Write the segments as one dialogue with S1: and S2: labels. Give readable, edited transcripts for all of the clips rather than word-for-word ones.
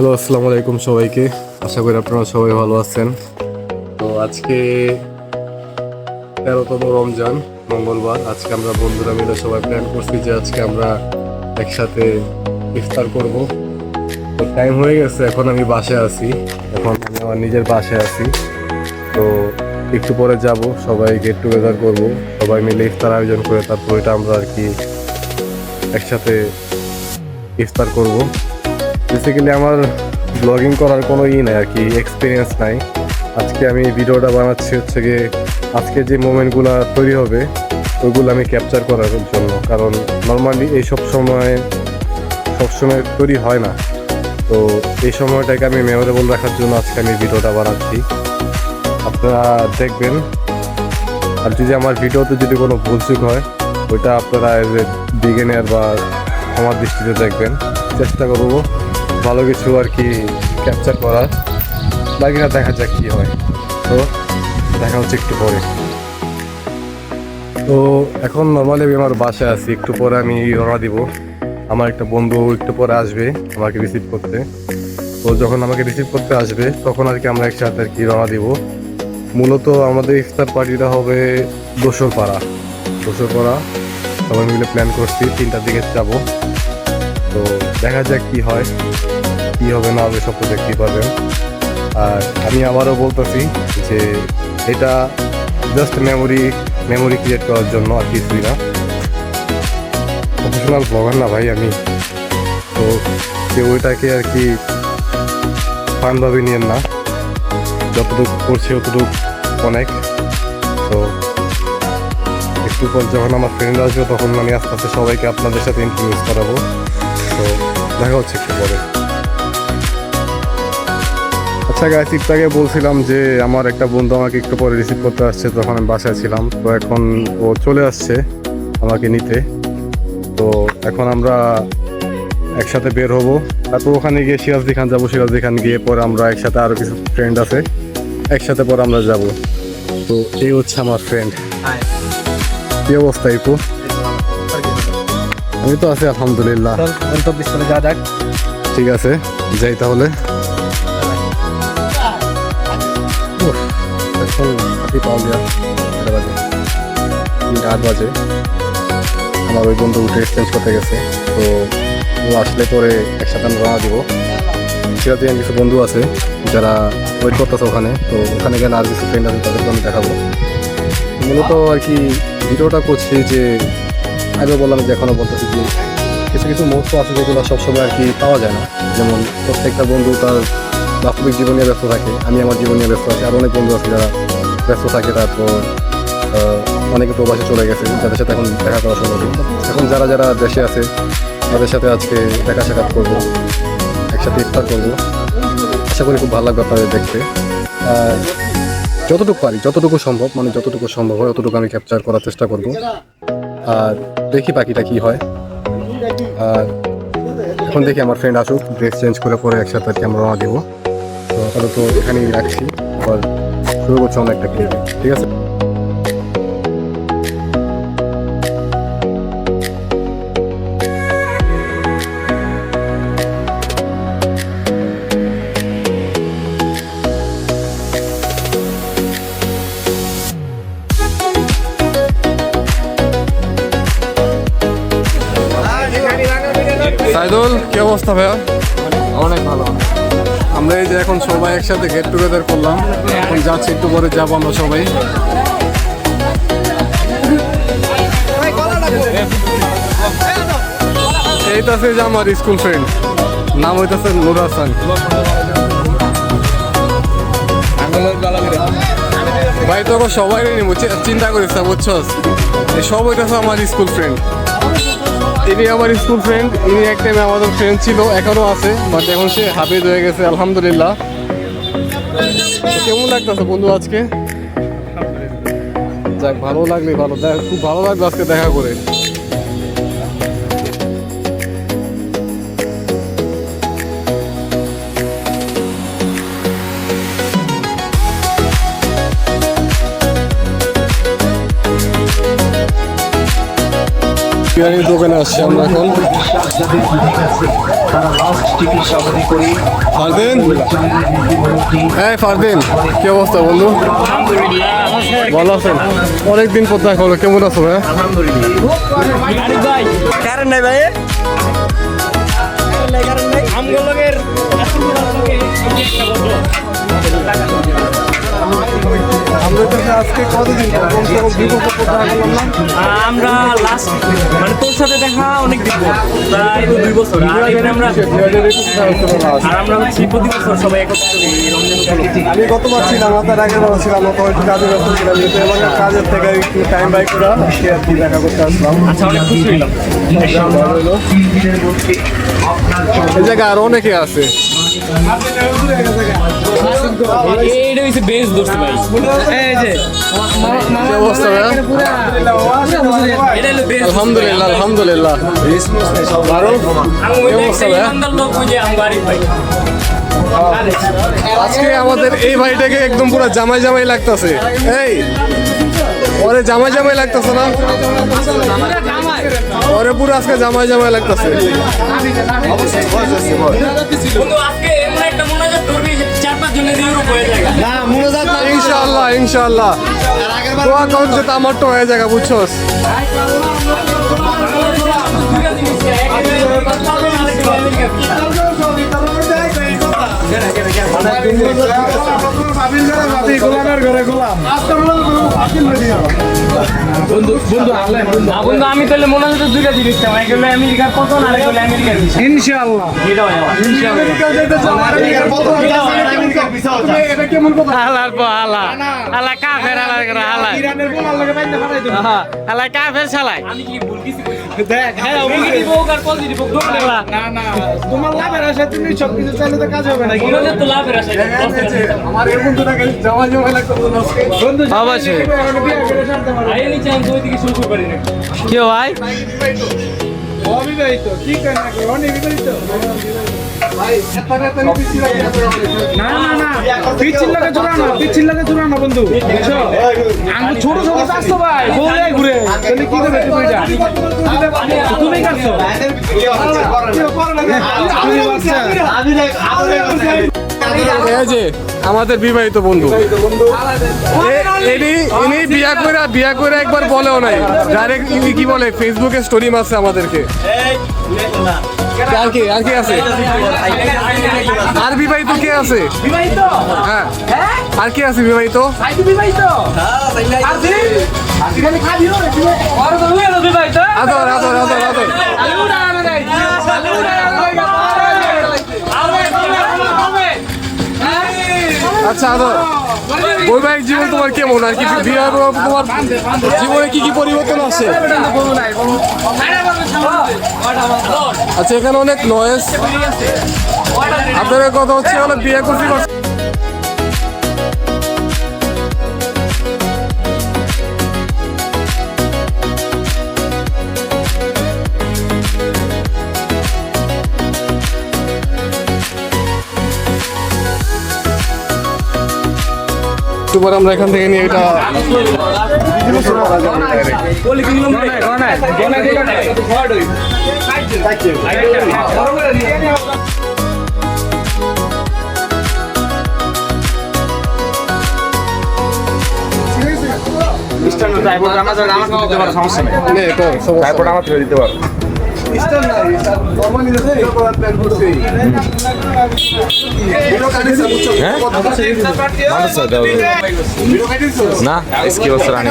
S1: Hello, আসসালামু আলাইকুম সবাইকে। আশা করি আপনারা সবাই ভালো আছেন। তো আজকে 13তম রমজান, মঙ্গলবার। আজকে আমরা বন্ধুরা মিলে সবাই প্ল্যান করছি যে আজকে আমরা একসাথে ইফতার করব। তো টাইম হয়ে গেছে, এখন আমি বাসায় আছি। এখন আমি আমার নিজের বাসায় আছি। তো একটু পরে যাব, সবাই গেট টুগেদার করব, সবাই মিলে ইফতার আয়োজন করে তারপর এটা আমরা আর কি একসাথে ইফতার করব। বেসিক্যালি আমার ব্লগিং করার কোনো নাই আর কি, এক্সপিরিয়েন্স নাই। আজকে আমি ভিডিওটা বানাচ্ছি হচ্ছে গিয়ে আজকে যে মোমেন্টগুলো তৈরি হবে ওইগুলো আমি ক্যাপচার করার জন্য, কারণ নর্মালি এই সবসময় তৈরি হয় না। তো এই সময়টাকে আমি মেমোরেবল রাখার জন্য আজকে আমি ভিডিওটা বানাচ্ছি, আপনারা দেখবেন। আর যদি আমার ভিডিওতে যদি কোনো ভুলচুক হয় ওইটা আপনারা এজ এ বিগিনার বা আমার দৃষ্টিতে দেখবেন। চেষ্টা করবো ভালো কিছু আর কি ক্যাপচার করার, বাকিটা দেখা যাক কী হয়। তো দেখা হচ্ছে একটু পরে। তো এখন নর্মালি আমি আমার বাসায় আছি, একটু পরে আমি রওনা দিব। আমার একটা বন্ধু একটু পরে আসবে আমাকে রিসিভ করতে। তো যখন আমাকে রিসিভ করতে আসবে তখন আর কি আমরা একসাথে আর কি রওনা দিব। মূলত আমাদের ইফতার পার্টিটা হবে দোসরপাড়া। সবাই মিলে প্ল্যান করছি 3টার দিকে যাবো। তো দেখা যাক কী হয়, কী হবে না হবে সব তো দেখতেই পাবেন। আর আমি আবারও বলতেছি যে এটা জাস্ট মেমোরি ক্রিয়েট করার জন্য, আর কিছুই না। প্রফেশনাল ব্লগার না ভাই আমি। তো কেউ ওইটাকে আর কি ফানভাবে নিয়েন না, যতটুকু করছি অতটুকু অনেক। তো একটু পর যখন আমার ফ্রেন্ড আসবে তখন আমি আস্তে আস্তে সবাইকে আপনাদের সাথে ইন্ট্রোডিউস করাবো। তো দেখা হচ্ছে একটু পরে। আচ্ছা গাইস, একটু আগে বলছিলাম যে আমার একটা বন্ধু আমাকে একটু পরে রিসিভ করতে আসছে, তখন আমি বাসায় ছিলাম। তো এখন ও চলে আসছে আমাকে নিতে। তো এখন আমরা একসাথে বের হব, তারপর ওখানে গিয়ে সিরাজদি খান যাবো। সিরাজদি খান গিয়ে পরে আমরা একসাথে আরও কিছু ফ্রেন্ড আছে, একসাথে পরে আমরা যাব। তো এই হচ্ছে আমার ফ্রেন্ড। কি অবস্থা ইপু? আমি তো আছি আলহামদুলিল্লাহ। ঠিক আছে, যাই তাহলে। এখন পাওয়া যায় 8 বাজে। আমার ওই বন্ধু উঠে এক্সচেঞ্জ করতে গেছে। তো ও আসলে পরে একসাথে আমি রওনা দিব। সেটাতে কিছু বন্ধু আছে যারা ওয়েট করতেছে ওখানে। তো ওখানে গেলে আর কিছু ফ্রেন্ড আছে, তাদেরকে আমি দেখাবো। মূলত আর কি ভিডিওটা করছি যে আগে বললাম যে এখনও বলতেছি যে কিছু কিছু মুহূর্ত আছে যেগুলো সবসময় আর কি পাওয়া যায় না। যেমন প্রত্যেকটা বন্ধু তার বাস্তবিক জীবন নিয়ে ব্যস্ত থাকে, আমি আমার জীবন নিয়ে ব্যস্ত আছি। আর অনেক বন্ধু আছে যারা ব্যস্ত থাকে, তারপর অনেকে প্রবাসে চলে গেছে, যাদের সাথে এখন দেখা করা সম্ভব। এখন যারা যারা দেশে আছে তাদের সাথে আজকে দেখা সাক্ষাৎ করবো, একসাথে ইফতার করবো। আশা করি খুব ভালো লাগবে আপনাদের দেখতে। যতটুকু পারি, যতটুকু সম্ভব হয় অতটুকু আমি ক্যাপচার করার চেষ্টা করব। আর দেখি বাকিটা কী হয়। আর এখন দেখি আমার ফ্রেন্ড আসুক, ড্রেস চেঞ্জ করে পরে একসাথে আর কি আমরা রওনা দেবো। তো আপাতত এখানেই রাখছি, আবার শুরু করছি অন্য একটা ক্লিপে। ঠিক আছে। সাইদুল, কি অবস্থা ভাইয়া?
S2: অনেক ভালো।
S1: আমরা এই যে এখন সবাই একসাথে গেট টুগেদার করলাম, এখন যাচ্ছি, একটু পরে যাবো আমরা সবাই। এইটাছে যে আমার স্কুল ফ্রেন্ড, নাম হইতেছে নুর হাসান। ভাই তোকে সবাই চিন্তা করিস না, বুঝছস? এই সব হইতেছে আমার স্কুল ফ্রেন্ড। ইনি আমার স্কুল ফ্রেন্ড, ইনি এক টাইমে আমাদের ফ্রেন্ড ছিল, এখনও আছে, বাট এখন সে হাফেজ হয়ে গেছে আলহামদুলিল্লাহ। কেমন লাগতেছে বন্ধু আজকে? যাক, ভালো লাগলে ভালো, খুব ভালো লাগলো আজকে দেখা করে। বিরিয়ানির দোকানে আসছি আমরা এখন। ফারদিন, হ্যাঁ ফারদিন, কি অবস্থা বন্ধু? ভালো আছেন? অনেকদিন পর দেখা হলো, কেমন আছো ভাই?
S2: কারণ নাই ভাই আমগুলোকের
S1: আজকে কতদিন
S2: আমরা লাস্ট মানে তোর সাথে দেখা অনেক দিন পর, প্রায় 2 বছর। আর এখানে আমরা হচ্ছে প্রতি বছর সবাই একত্রিত হই এই রমজান উপলক্ষে।
S1: আমি গতবার ছিলাম, তার আগের বার ছিলাম, তো একটু কাজে ব্যস্ত ছিলাম, কিন্তু এবার কাজের থেকে একটু টাইম বাই করে আজকে আর কি দেখা করতে আসলাম।
S2: আচ্ছা, অনেক খুশি হইলাম।
S1: এই জায়গায় আরো অনেকে আছে।
S2: এইটা হচ্ছে বেশ দোস্ত ভাই, এই যে
S1: কি অবস্থা ভাইয়া?
S2: এটা হলো বেশ।
S1: আলহামদুলিল্লাহ আলহামদুলিল্লাহ। আরো কি অবস্থা ভাইয়া?
S2: ইমানদার লোক বুঝে আমার আরিফ ভাই।
S1: আজকে আমাদের এই ভাইটাকে একদম পুরো জামাই জামাই লাগতেছে। এই ওরে জামাই জামাই লাগতেছে না? ওরে পুরো আজকে জামাই জামাই লাগতেছে।
S2: বন্ধু আজকে এমন একটা মোনাজাত করবি যে 4-5 জনের ইউরোপ হয়ে যায়।
S1: ইনশাআল্লাহ ইনশাআল্লাহ দোয়া কর যে আমারটা হয়ে যাবে, বুঝছস?
S2: বন্ধু আমি তাহলে মনে হচ্ছে 2টা জিনিস চাই, এক হলো আমেরিকার পতন আর এক হলো আমেরিকার ভিসা।
S3: ইনশাআল্লাহ
S2: এটা হয় আমার।
S3: আলার পর আলা আলা কাফের আলার করে আলা
S4: ইরানের বোমার লগে বাইন্দা ফাটাই দিল।
S3: আলা কাফের চালাই
S2: আমি কি ভুল কিছু কইছি?
S4: দেখ
S2: হ্যাঁ, নেগেটিভ হোক আর পজিটিভ হোক দুটো নেলা।
S4: না না তোমার লাভের আশা তুমি সবকিছু চাইলে তো কাজ হবে না কি
S2: মনে তো লাভের আশা এটা।
S1: আমার এই বন্ধুটাকে জামাই জামাই লাগতেছে আজকে।
S4: বন্ধু
S3: অবশ্যই।
S4: এখন বিয়ে করে শান্তি মারো
S2: আইনি চান্স ওই দিকে শুরু করতে পারি না।
S3: কি ভাই
S4: অবিবাহিত কি কেন নাকি অনিবিবাহিত
S1: ভাই এত রাতে পিছি লাগতেছে।
S4: না না না পিচ্ছিল লাগে জোড়ানো বন্ধু বুঝছো আমি ছোট ছোট আসতো ভাই বলে ঘুরে তাহলে কি করবে তুমি এটা তুমি কাটছো তুমি বাচ্চা
S1: এই যে আমাদের বিবাহিত বন্ধু, ইনি বিয়া করে একবার বলেও নাই, ডাইরেক্ট ইনি কি বলে ফেসবুকে স্টোরি মারছে আমাদেরকে। আর কি আছে? আর বিবাহিত কে আছে?
S2: বিবাহিত?
S1: হ্যাঁ আর কি আছে বিবাহিত?
S2: ভাই তুমি বিবাহিত? আর দিন আজকাল খাবিও রে তুমি। আর তো হলো বিবাহিত।
S1: আদর আদর আদর আদর।
S2: আলুরা আনে নাই। আলুরা আনে নাই।
S1: আচ্ছা আদর, বৈবাহিক জীবন তোমার কেমন, আর কি বিয়ের পর তোমার জীবনে কি কি পরিবর্তন আছে? আচ্ছা এখানে অনেক নয়েজ। আপনাদের কথা হচ্ছে হলো বিয়ে করতে এবার আমরা এখান থেকে নিয়ে এটা নে, তো সমস্যা নেই।
S5: না এসকি বছর আনি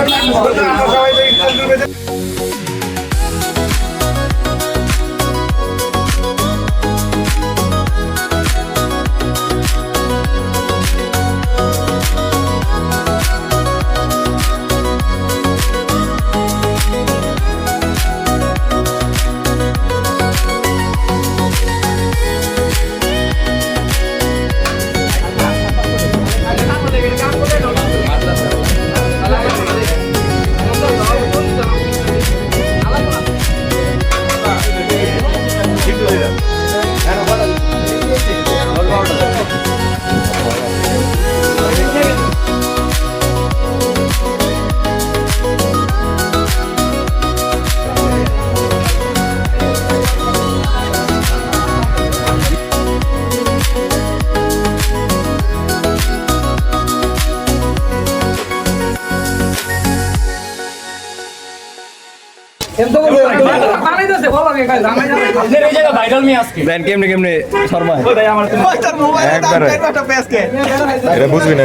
S5: দেন কেমনে কেমনে শর্মা একবারে এটা বুঝবি না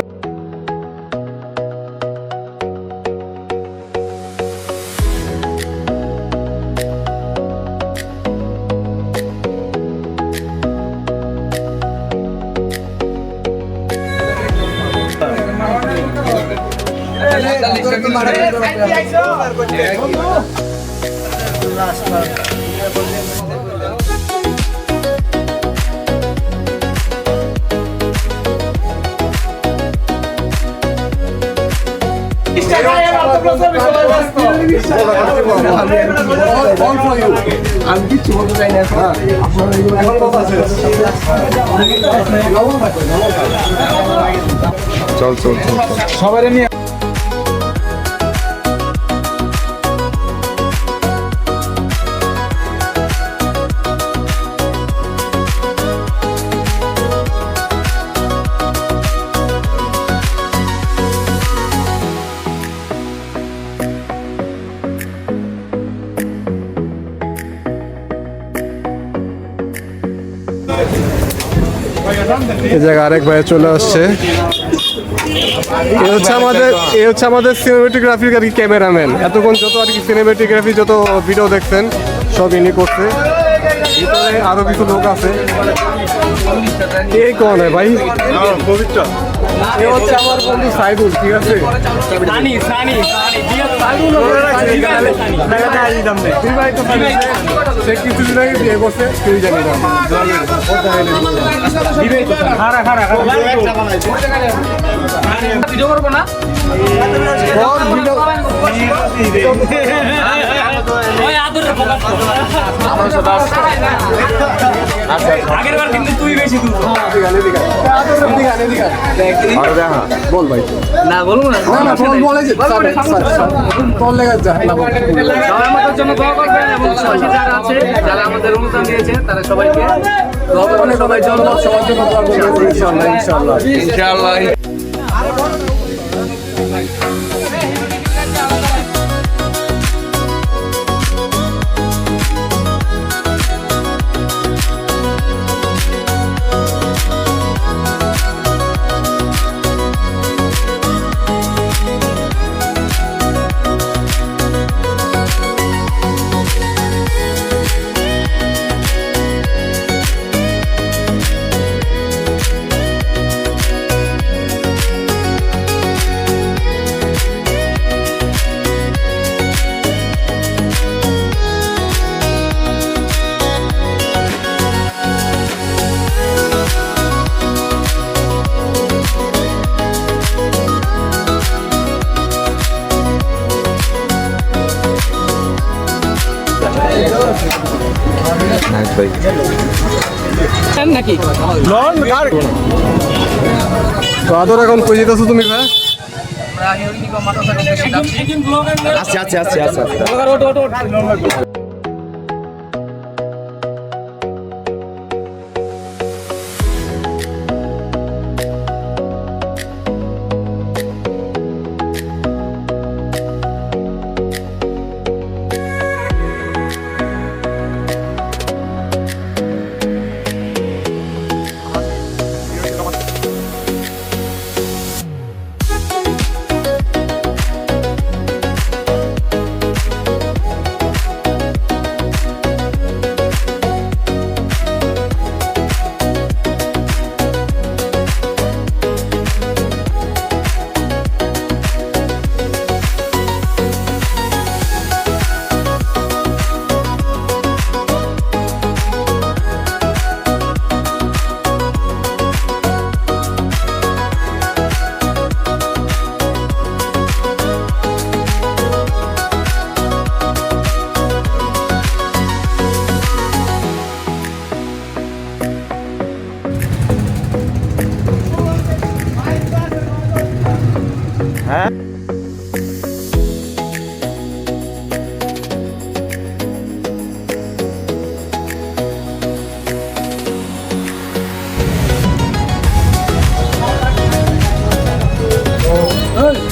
S5: চল চল চল
S4: সবাই নিয়ে
S1: এই জায়গায় আরেক ভাই চলে আসছে। এ হচ্ছে আমাদের সিনেমেটোগ্রাফির আর কি ক্যামেরাম্যান। এতক্ষণ যত আর কি সিনেমেটোগ্রাফি যত ভিডিও দেখছেন সব ইনি করছে। ভিতরে আরো কিছু লোক আছে। কে কোন ভাই? পবিত্র। এ হচ্ছে আমার বন্ধু সাইদুল, ঠিক আছে? সে কিছুদিন আগে বিয়ে করছে, তুই জানি না।
S2: ভিডিও করবো না আগের বার কিন্তু তুই বেশি
S1: বল ভাই।
S2: না বলবো না সবাই আমাদের জন্য দোয়া করবেন এবং পাশে যারা আছে যারা আমাদের অনুদান দিয়েছে তারা সবাইকে দোয়া করবেন। সবাই জন্য সবার জন্য দোয়া করবেন ইনশাআল্লাহ ইনশাআল্লাহ
S5: ইনশাআল্লাহ নাইস ভাই
S2: নাকি
S1: তো আদর এখন কই যেতেছো তুমি ভাই?
S5: আচ্ছা আচ্ছা আচ্ছা আচ্ছা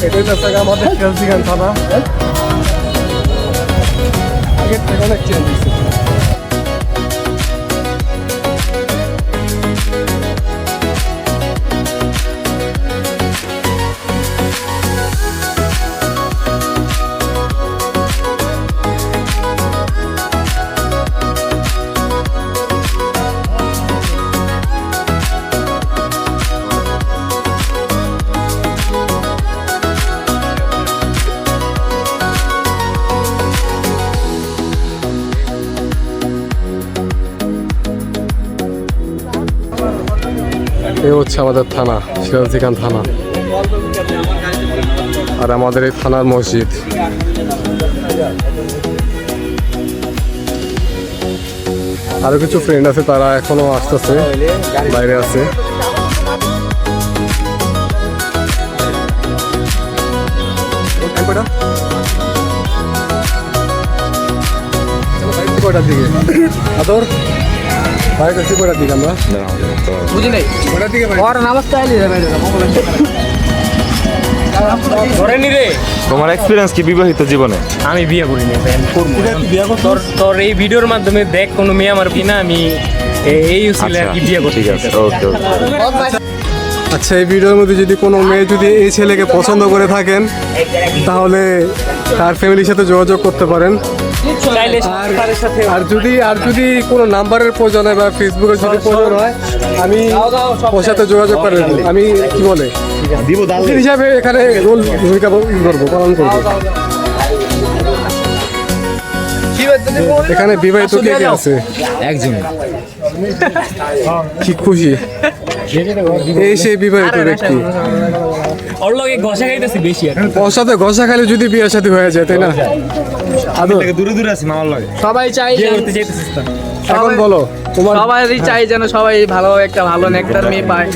S1: এটাই তো আমাদের খেলছি গান থানা। আগের থেকে অনেক চেঞ্জ হয়েছে। এই হচ্ছে আমাদের থানা, সিরাজদিখান থানা, আর আমাদের এই থানার মসজিদ। আরো কিছু ফ্রেন্ড আছে, তারা এখনো আসতেছে, বাইরে আছে। কয়টার দিকে আদর বাইরে করছি, কয়টার দিকে আমরা
S2: বুঝি নাই
S1: কয়টার দিকে
S2: ওর নামাজটা আইলি রে ধরেনি রে।
S5: তোমার এক্সপিরিয়েন্স কি বিবাহিত জীবনে?
S3: আমি বিয়ে করিনি তোর তোর এই ভিডিওর মাধ্যমে দেখ কোনো মেয়ে আমার কিনা আমি এই উচিলে আর কি বিয়ে করতে।
S5: ঠিক আছে, ওকে ওকে।
S1: আচ্ছা, এই ভিডিওর মধ্যে যদি কোনো মেয়ে যদি এই ছেলেকে পছন্দ করে থাকেন তাহলে তার ফ্যামিলির সাথে যোগাযোগ করতে পারেন।
S3: চাইলে তার সাথে
S1: আর যদি কোনো নাম্বারের প্রয়োজন হয় বা ফেসবুকে যদি প্রয়োজন হয়, আমি ওর সাথে যোগাযোগ করে দেবো। আমি কি বলে উকিল হিসাবে এখানে রোল ভূমিকা পালন করবো। এখানে বিবাহিত কে কে আছে?
S2: একজন
S1: কি খুশি, এই সেই বিবাহিত ব্যক্তি।
S3: ওর লগে ঘষা খাইতেছি বেশি আর
S1: ওর সাথে ঘষা খালে যদি বিয়ে সাথে হয়ে যায়, তাই না? আদর,
S5: দূরে দূরে আছি মামার লাগে।
S2: সবাই চাই
S3: বিয়ে করতে চাইতেছিস তো
S1: এখন বলো তোমার।
S2: সবাই চাই যেন সবাই ভালো একটা ভালো নেকটার মেয়ে পায়,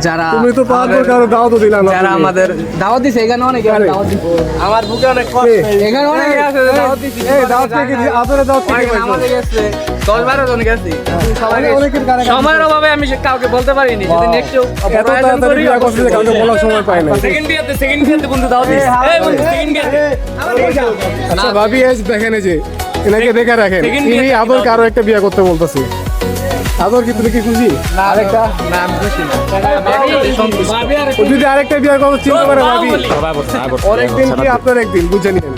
S2: যারা
S1: তুমি তো পারবে, কারো দাও তো দিলাম না
S2: যারা
S1: তুমি।
S2: আমাদের দাওয়াত দিছে। এখানে অনেকে দাওয়াত দিছে, আমার বুকে অনেক কষ্ট। এখানে অনেকে আছে দাওয়াত দিছে,
S1: এই দাওয়াত থেকে আদরে দাওয়াত থেকে পাইছো।
S2: আমাদের গেছে 10-12 জন গেছে, সবাই
S1: অনেকের কানে কানে
S2: সময়ের অভাবে আমি কাউকে বলতে পারিনি। যদি নেক্সট
S1: এত তাড়াতাড়ি বিয়ে করছে যে কাউকে বলার সময় পায় না।
S3: সেকেন্ড বিয়েতে বন্ধু দাও দিস এই বন্ধু সেকেন্ড বিয়েতে
S1: আচ্ছা ভাবি, এই দেখেন, এই যে এনাকে দেখে রাখেন,
S3: Second
S1: ইনি
S3: বিয়ে
S1: আদরকে আরো একটা বিয়ে করতে বলতেছে। আদর কি তুমি কি খুশি? আরেকটা
S2: না, আমি খুশি না, আমি সন্তুষ্ট।
S1: ও যদি আরেকটা বিয়ে করতে চিন্তা করে ভাবি, ওর একদিন কি আপনার একদিন, বুঝে নিন।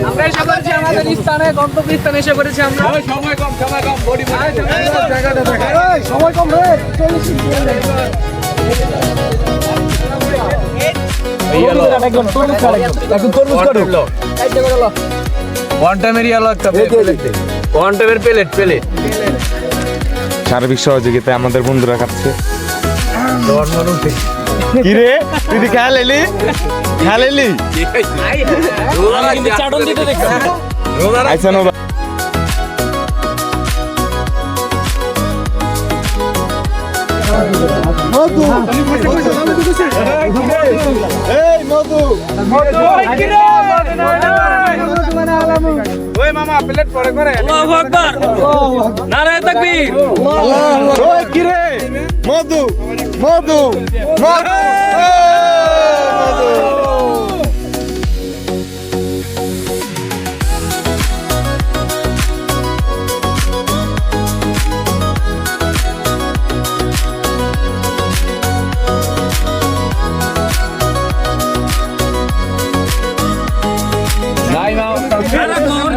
S2: আমরা এসে পড়েছি আমাদের স্থানে, গন্তব্যস্থানে এসে পড়েছি আমরা।
S4: সময় কম বডি
S1: সময় কম রে
S2: ওয়ান্টামের প্লেট
S5: সার্বিক সহযোগিতায় আমাদের বন্ধুরা খাচ্ছে কি রে তুই কি খেয়ালি
S3: চাটন দিতে দেখছি
S5: আইসা না
S4: ওই মামা প্লেট পরে করে
S3: আল্লাহু আকবার নারায়ে তাকবীর
S5: ওই কি রে মধু মধু মধু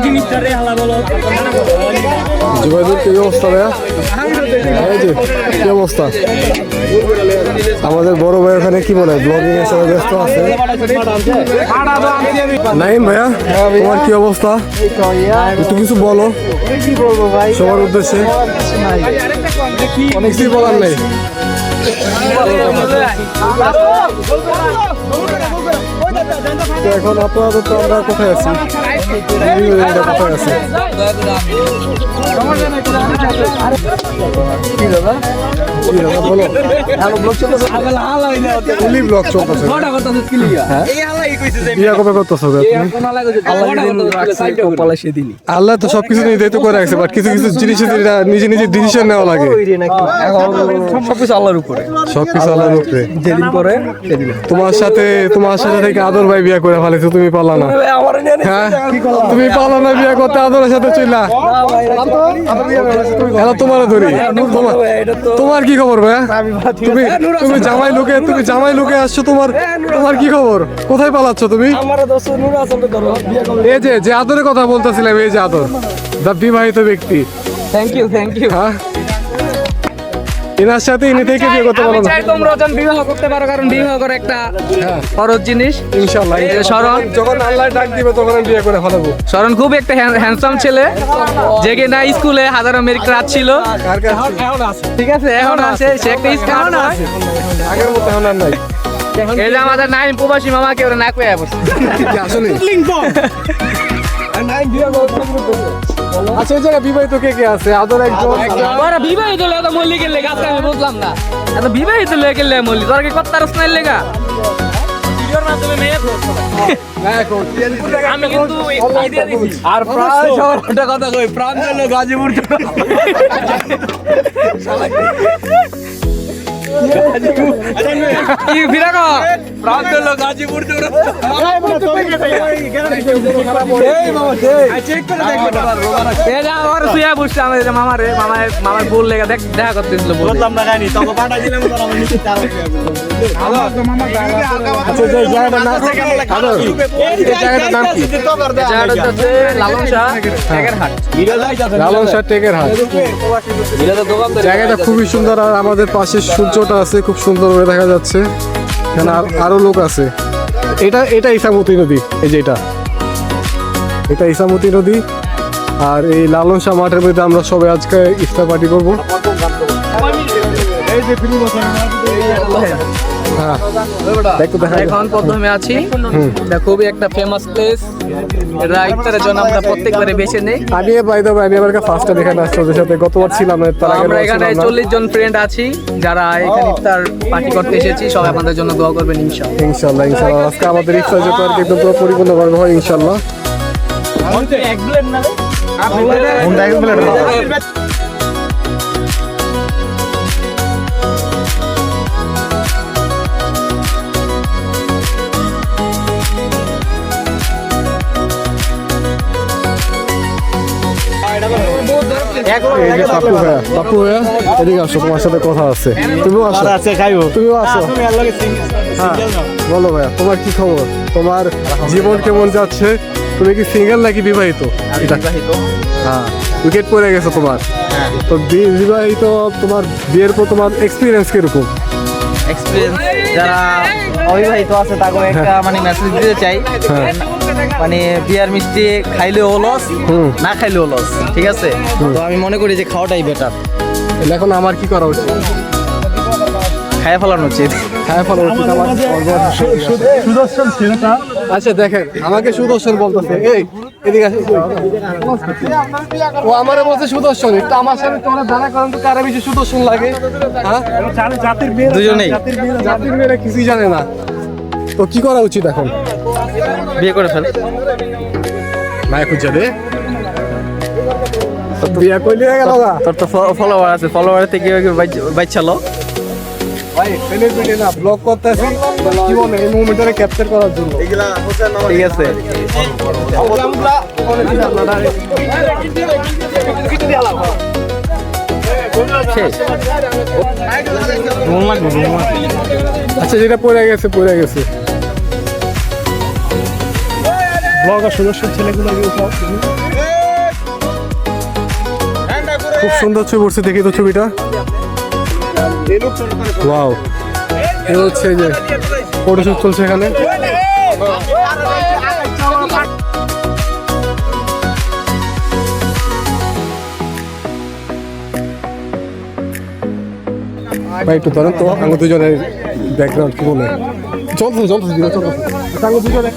S3: জিনিসটারে হালা বলো
S1: জুবাইদুর কি অবস্থা ভাইয়া? এই যে কি অবস্থা? আমাদের বড় ভাই ওখানে কি বলে ব্লগিং এর সাথে ব্যস্ত আছে। নাইম ভাইয়া তোমার কি অবস্থা? একটু কিছু বলো সবার উদ্দেশ্যে। অনেক কিছু বলার নেই। তো এখন আপাতত আমরা কোথায় আছি? কোথায় আছি? বলো ব্লগ চলতেছে। বিয়া কবে করতেছো তুমি? আল্লাহ তো সবকিছু নির্ধারিত করে রাখছে, বাট কিছু কিছু জিনিস নিজে নিজে ডিসিশন নেওয়া লাগে।
S2: সবকিছু আল্লাহর উপরে।
S1: সবকিছু আল্লাহর উপরে।
S2: যেদিন করে
S1: তোমার সাথে থেকে আদর ভাই বিয়া করে ফেলেছো, তুমি পারলা না। হ্যাঁ তুমি পারলা না বিয়া করতে, আদরের সাথে চইলা। এরা তোমার ধরি। তোমার কি খবর ভাইয়া? তুমি জামাই লোকে আসছো, তোমার কি খবর? কোথায় পালাচ্ছ তুমি? এই যে আদরের কথা বলতেছিলাম, এই যে আদর দা বিবাহিত ব্যক্তি।
S2: থ্যাংক ইউ
S1: হ্যাঁ এনার সাথে ইনি থেকে বিয়ে করতে পারো
S2: আমি
S1: না।
S2: চাই তোমরা যেন বিবাহ করতে পারো, কারণ বিবাহ করে একটা ফরজ জিনিস।
S1: ইনশাআল্লাহ
S2: শরণ
S1: যখন আল্লাহ ডাক দিবে তখন আমি বিয়ে করে ফেলাবো।
S2: শরণ খুব একটা হ্যান্ডসাম ছেলে, যে কিনা স্কুলে হাজারো মেরিট রাত ছিল।
S1: কার কাছে
S2: ঠিক আছে, এখন আছে সে একটা স্কাউট।
S1: আগের মতো এখন আর নাই।
S2: এই যে আমাদের নাইম প্রবাসী মামাকে ওরা না কয়ে বসে।
S1: আসলে আচ্ছা এই জায়গায় বিবাহিত কে আছে? আদর একজন।
S2: ওরা বিবাহিত লোক তো মল্লিকের লেগে আজকে আমি বুঝলাম না। এত বিবাহিত লোকের লেগে মল্লি, তোরা কি কত রসনার লেগা?
S3: ভিডিওর মাধ্যমে মেয়ে আমি কিন্তু
S2: আর প্রায় একটা কথা কই, প্রাণ হলো গাজীপুর। কি ফিরা কো প্রাণ হলো গাজীপুর। মামার বল লেগে দেখা করতেছিল। বললাম না কাহিনী তখন পাঠাই দিলাম।
S1: লালন শাহ টেকের হাট। জায়গাটা খুবই সুন্দর, আর আমাদের পাশে সূর্যটা আছে, খুব সুন্দর করে দেখা যাচ্ছে। এখানে আরো লোক আছে। এটা ইসামতি নদী। এই যে এটা ইসামতি নদী। আর এই লালন শাহ মাঠের মধ্যে আমরা সবাই আজকে ইফতার পার্টি করবো। হ্যাঁ
S2: এখন প্রথমে আছি, এটা খুবই একটা ফেমাস প্লেস। এটা ইফতারের জন্য আমরা প্রত্যেকবারে বেছে নেই।
S1: আমি এবার ফার্স্ট টাইম এখানে আসছি, ওদের সাথে গতবার ছিলাম না, তার আগে
S2: আমরা এখানে 40 জন ফ্রেন্ড আছি যারা এখানে ইফতার পার্টি করতে এসেছি। সবাই আমাদের জন্য দোয়া করবেন ইনশাআল্লাহ।
S1: ইনশাআল্লাহ আজকে আমাদের ইফতার যেটা আর কি একদম পুরো পরিপূর্ণভাবে হয় ইনশাআল্লাহ। পাপ্পু ভাইয়া এদিকে আসো, তোমার সাথে কথা আছে। তুমিও আসো। হ্যাঁ বলো ভাইয়া, তোমার কি খবর? তোমার জীবন কেমন যাচ্ছে? তুমি কি সিঙ্গেল নাকি বিবাহিত? হ্যাঁ, উইকেট পড়ে গেছে তোমার। তো বিবাহিত, তোমার বিয়ের পর তোমার এক্সপিরিয়েন্স কিরকম?
S6: এক্সপিরিয়েন্স যারা অবিবাহিত আছে তাকে একটা মানে মেসেজ দিতে চাই, মানে বিয়ার মিষ্টি খাইলেও লস, না খাইলেও লস, ঠিক আছে? তো আমি মনে করি যে খাওয়াটাই বেটার।
S1: এখন আমার কি করা উচিত?
S6: খাইয়া ফেলানো উচিত।
S1: হ্যাঁ, ফলো উচিত আমার। সুদর্শন ছেলেটা, আচ্ছা দেখেন, আমাকে সুদর্শন বলতেছে, এই এদিকে আসো। ও আমারে বলছে সুদর্শন, একটু আমার সাথে তোমরা জানা করেন তো কারা বেশি সুদর্শন লাগে? হ্যাঁ,
S6: দুজনেই
S1: জাতির মেয়েরা কিছুই জানে না। তো কি করা উচিত এখন?
S6: বিয়ে করে ফেল।
S1: মায়া খুঁজে দে, বিয়া করলে হয়ে গেল না?
S6: তোর তো ফলোয়ার আছে, ফলোয়ার থেকে বাইচালো।
S1: ভাই ছেলে না ব্লক করতেছি, কি বলে এই মুভমেন্টটাকে ক্যাপচার করার জন্য।
S6: ঠিক আছে,
S1: আচ্ছা, যেটা পড়ে গেছে পড়ে গেছে। ব্লগার সুদর্শন ছেলেগুলো খুব সুন্দর ছবি উঠছে, দেখি তো ছবিটা। ওয়াও, এ হচ্ছে যে ফটোশুট চলছে এখানে। ভাই একটু ধরেন তো, আমার দুজনের ব্যাকগ্রাউন্ড কি বলে চলতেছে আমার দুজনে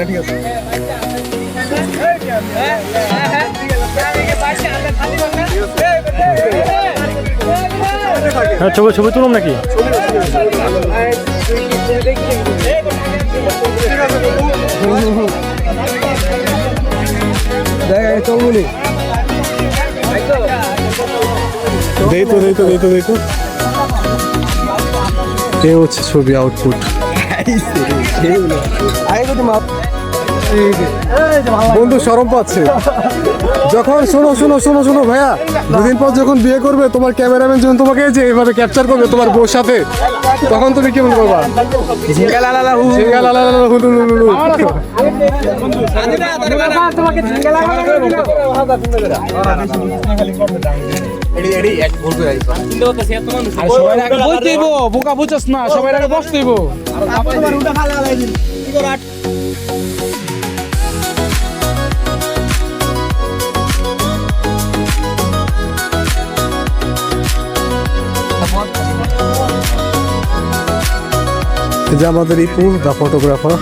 S1: ঠিক আছে। ছবি তুলুন নাকি? চলবুনি দেই তো এ হচ্ছে ছবি আউটপুট। বন্ধু শরম পাচ্ছে যখন, শোনো ভাইয়া, দুদিন পর যখন বিয়ে করবে তোমার ক্যামেরাম্যান যখন তোমাকে যে এভাবে ক্যাপচার করবে তোমার বউর সাথে, তখন তুমি কেমন করবা?
S4: বোকা বুঝছস না, সবাই আগে বসতেইব।
S1: যে আমাদের ইপু দা ফটোগ্রাফার।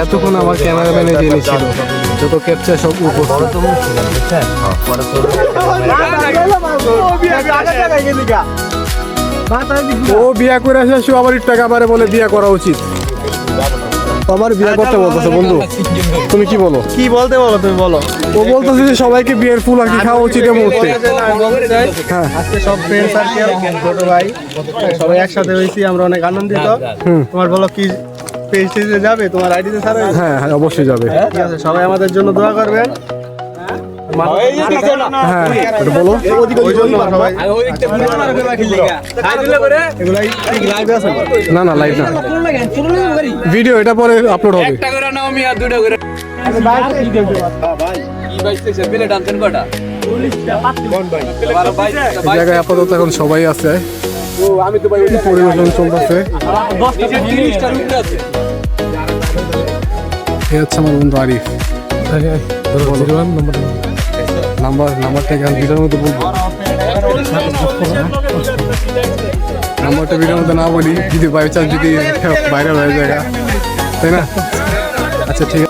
S1: এতক্ষণ আমার ক্যামেরাম্যানে দিয়ে নিচ্ছিল, যত ক্যাপচার সব উপর। ও বিয়া করে আসে, আবার টাকা আমারে বলে বিয়া করা উচিত। আমার বিয়ে করতে বলতেছে। বন্ধু তুমি কি বলো?
S6: কি বলতে বলো, তুমি বলো।
S1: ও বলতেছে যে সবাইকে বিয়ের ফুল আর কি খাওয়া উচিত এই মুহূর্তে।
S6: হ্যাঁ, আজকে সব ফ্রেন্ড সার্কেল, ছোট ভাই সবাই একসাথে হয়েছি, আমরা অনেক আনন্দিত। তোমার বলো কি পেজে যাবে, তোমার আইডিতে ছাড়বে?
S1: হ্যাঁ হ্যাঁ, অবশ্যই যাবে।
S6: ঠিক আছে, সবাই আমাদের জন্য দোয়া করবেন।
S1: হ্যাঁ, এটা বলো। না না, লাইভ না, ভিডিও, এটা পরে আপলোড হবে। এই জায়গায় আপাতত এখন সবাই আছে, পরিবেশন চলতেছে। এ হচ্ছে আমার বন্ধু আরিফ। নাম্বারটা এখানে ভিডিওর মধ্যে বলবো, নাম্বারটা ভিডিওর মধ্যে না বলি, যদি বাই চান্স যদি বাইরে হয়ে যায়, তাই না? আচ্ছা ঠিক আছে।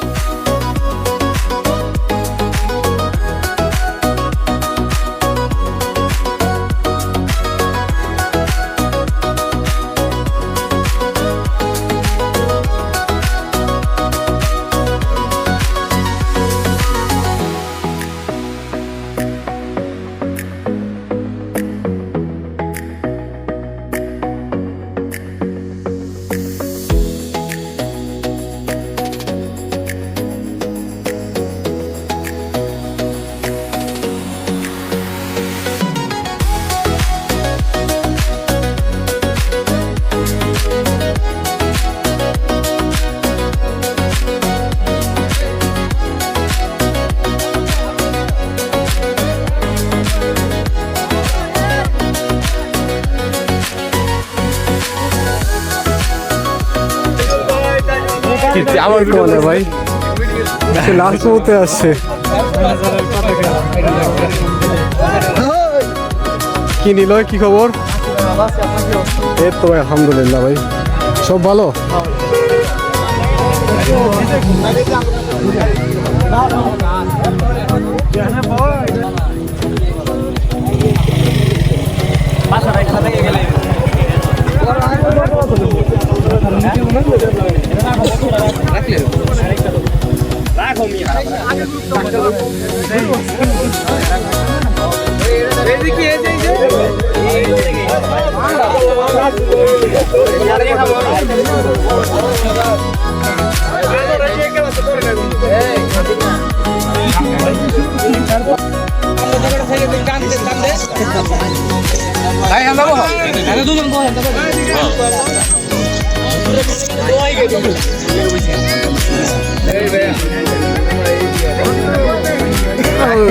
S1: আমার বলে ভাই সে লাস্ট হতে আসছে। কি নিল, কি খবর? এই তো ভাই আলহামদুলিল্লাহ ভাই, সব ভালো।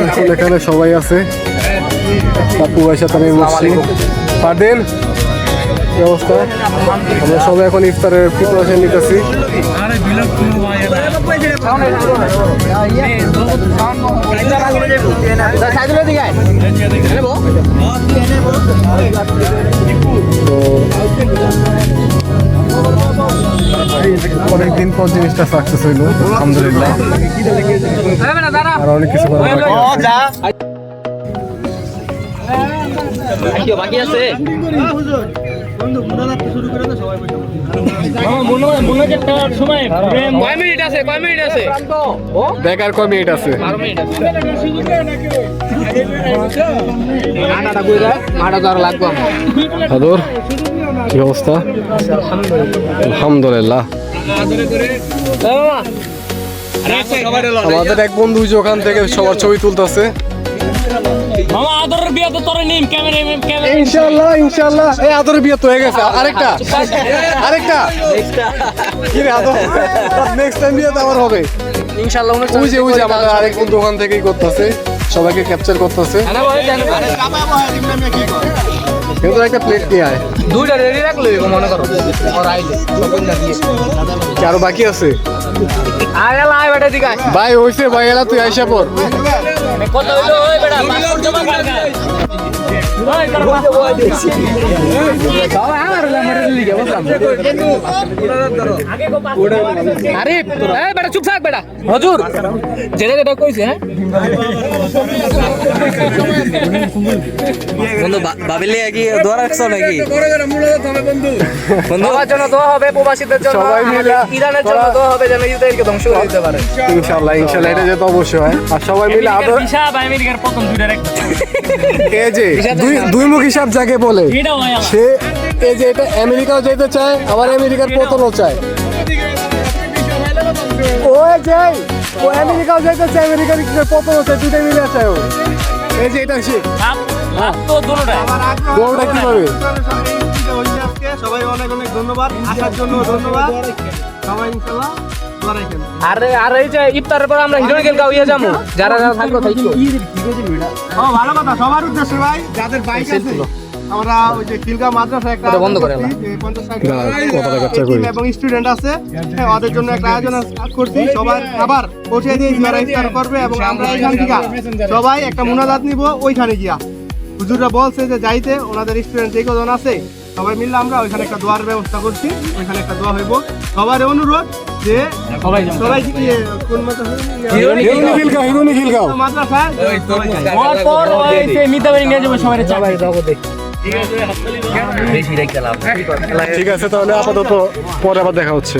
S1: এখন এখানে সবাই আছে, পাপ্পু ভাইয়ের সাথে আমি বসছি। পারদিন কি অবস্থা? আমরা সবাই এখন ইফতারের প্রিপারেশন নিতেছি। তো অনেকদিন পর জিনিসটা সাকসেস হইলো আলহামদুলিল্লাহ, আর অনেক কিছু করা বাকি আছে।
S6: বাকি আছে
S1: দেখার কয় মিনিট আছে? হাদুর কি অবস্থা? আলহামদুলিল্লাহ। আমাদের এক বন্ধু যে ওখান থেকে সবার ছবি তুলতেছে।
S3: মামা আদরের বিয়ে তো তোরে নিম ক্যামেরা
S1: ইনশাআল্লাহ ইনশাআল্লাহ। এই আদরের বিয়ে তো হয়ে গেছে, আরেকটা কি রে আদর? নেক্সট টাইম বিয়ে তো আবার হবে
S6: ইনশাআল্লাহ।
S1: ওই যে আমাদের আরেক বন্ধু ওখান থেকেই করতেছে, সবাইকে ক্যাপচার করতেছে। কিন্তু একটা প্লেট নিয়ে আয়,
S6: দুইটা রেডি রাখলে মনে করো আর আইলে
S1: কি আরো বাকি আছে?
S6: আরে লাই বেটা দিগাই
S1: ভাই হইছে ভাই, এলা তুই আইসা পর।
S6: কত হইলো ওই বেটা পাসপোর্ট জমা কর না ওই তোর পাসপোর্ট দেখছি বাবা আমার লামারে লিগে বললাম আগে কো পাসপোর্ট আরে এই বেটা চুপ থাক বেটা হুজুর যেটা কইছে হ্যাঁ বন্ধু ভাবিলে কি দোয়া রাখছো নাকি বন্ধু আমার জন্য দোয়া হবে, প্রবাসীদের জন্য,
S1: সবাই মিলে
S6: ইরানের জন্য দোয়া হবে যেন ইসরায়েলকে ধ্বংস করে দিতে পারে।
S1: ইনশাআল্লাহ ইনশাআল্লাহ, এটা যেতে অবশ্যই হয়। আর সবাই মিলে আদর,
S3: হিসাব আমেরিকার প্রথম দুইটা একটা
S1: এই যে দুই মুখ হিসাব যাকে বলে,
S3: এটা হয় আমার
S1: সে এই যে এটা আমেরিকাও যেতে চায়, আবার আমেরিকার পতনও চায়। ও যাই, ও আমেরিকাও যেতে চায়, আমেরিকার পতনও চায়, দুইটাই মিলে চায় ও। এই যে এটা সে
S3: তো দুটোটা
S1: বড়টা কিভাবে?
S4: সবাই অনেক অনেক ধন্যবাদ, আসার জন্য ধন্যবাদ সবাই, ইনশাআল্লাহ দোয়া রাখেন।
S6: আরে আরে এই যে ইফতারের পর আমরা হিরোইকেল গাঁও ইয়ে যাবো, যারা যারা থাকবো থাকবো।
S4: ও ভালো কথা, সবার উদ্দেশ্যে ভাই যাদের বাইক আছে, আমরা ওই যে খিলগাঁও মাদ্রাসা একটা
S6: বন্ধ করে এলাম।
S1: 50-60 ক্যাপচার করি
S4: এবং স্টুডেন্ট আছে, হ্যাঁ, ওদের জন্য একটা আয়োজন করছি। সবার খাবার পৌঁছে দিয়ে যারা ইফতার করবে, এবং আমরা এখান থেকে সবাই একটা মুনাজাত নিব ওইখানে গিয়া। হুজুররা বলছে যে যাইতে, ওনাদের স্টুডেন্ট যে কজন আছে সবাই মিললে আমরা ওইখানে একটা দোয়ার ব্যবস্থা করছি, ওইখানে একটা দোয়া হইব। সবার অনুরোধ যে সবাই কোন মাদ্রাসা
S3: পর ওই যে মিতাবাড়ি নিয়ে যাবো সবাই চাবাই
S1: ঠিক আছে, তাহলে আপাতত পরে আবার দেখা হচ্ছে।